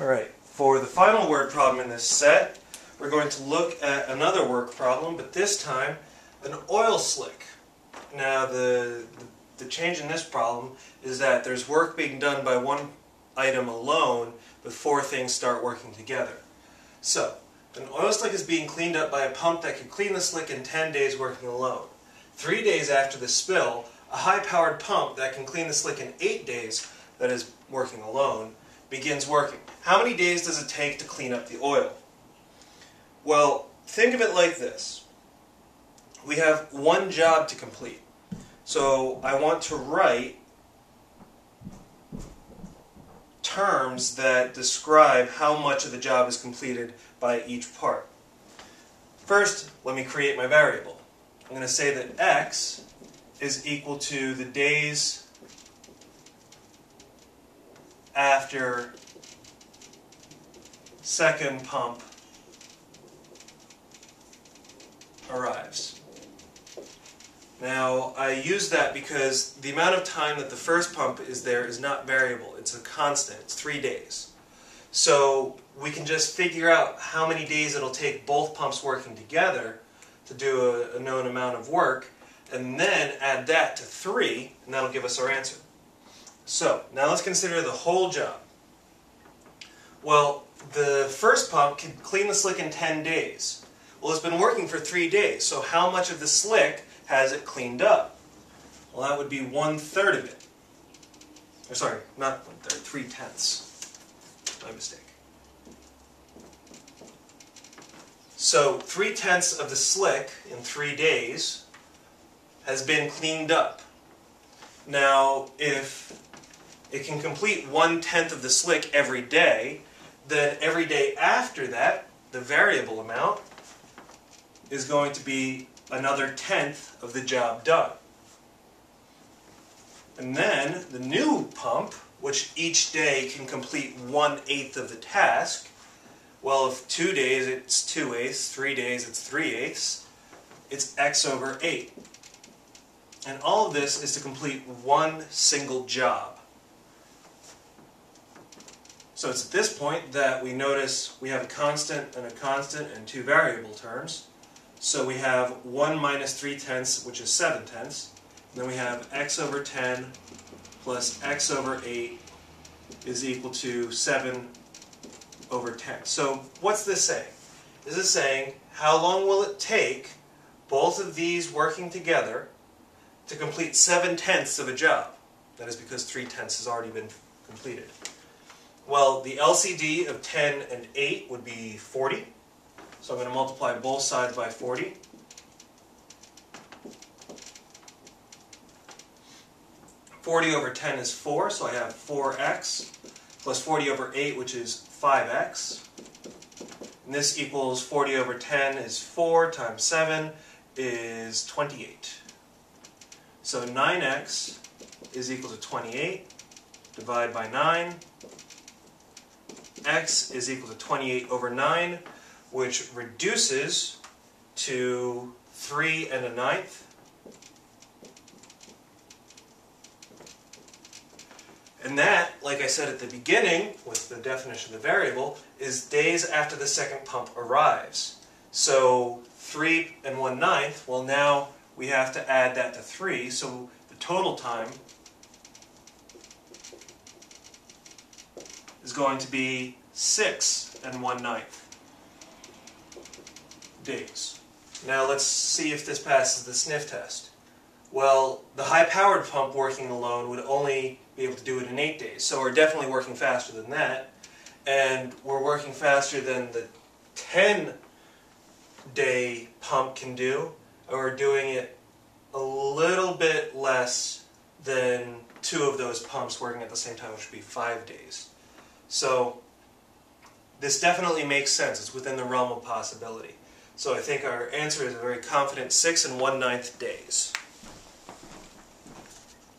Alright, for the final word problem in this set, we're going to look at another work problem, but this time an oil slick. Now the change in this problem is that there's work being done by one item alone before things start working together. So, an oil slick is being cleaned up by a pump that can clean the slick in 10 days working alone. 3 days after the spill, a high-powered pump that can clean the slick in 8 days, that is working alone, begins working. How many days does it take to clean up the oil? Well, think of it like this. We have one job to complete. So I want to write terms that describe how much of the job is completed by each part. First, let me create my variable. I'm going to say that x is equal to the days after second pump arrives. Now, I use that because the amount of time that the first pump is there is not variable. It's a constant. It's 3 days. So we can just figure out how many days it'll take both pumps working together to do a known amount of work, and then add that to 3, and that'll give us our answer. So, now let's consider the whole job. Well, the first pump can clean the slick in 10 days. Well, it's been working for 3 days, so how much of the slick has it cleaned up? Well, that would be 1/3 of it. Or sorry, not 1/3, 3/10. My mistake. So 3/10 of the slick in 3 days has been cleaned up. Now, if it can complete 1/10 of the slick every day, then every day after that, the variable amount is going to be another 1/10 of the job done. And then the new pump, which each day can complete 1/8 of the task, well, if 2 days it's 2/8, 3 days it's 3/8, it's x over 8. And all of this is to complete one single job. So it's at this point that we notice we have a constant and two variable terms. So we have 1 minus 3/10, which is 7/10. And then we have x over 10 plus x over 8 is equal to 7 over 10. So what's this saying? This is saying how long will it take both of these working together to complete 7/10 of a job? That is because 3/10 has already been completed. Well, the LCD of 10 and 8 would be 40. So I'm going to multiply both sides by 40. (40 over 10 is 4, so I have 4x plus 40 over 8, which is 5x. And this equals 40 over 10 is 4 times 7 is 28. So 9x is equal to 28. Divide by 9. X is equal to 28 over 9, which reduces to 3 1/9. And that, like I said at the beginning, with the definition of the variable, is days after the second pump arrives. So 3 1/9, well now we have to add that to 3, so the total time is going to be 6 1/9 days. Now let's see if this passes the sniff test. Well, the high-powered pump working alone would only be able to do it in 8 days, so we're definitely working faster than that, and we're working faster than the 10-day pump can do, and we're doing it a little bit less than 2 of those pumps working at the same time, which would be 5 days. So this definitely makes sense. It's within the realm of possibility. So I think our answer is a very confident 6 1/9 days.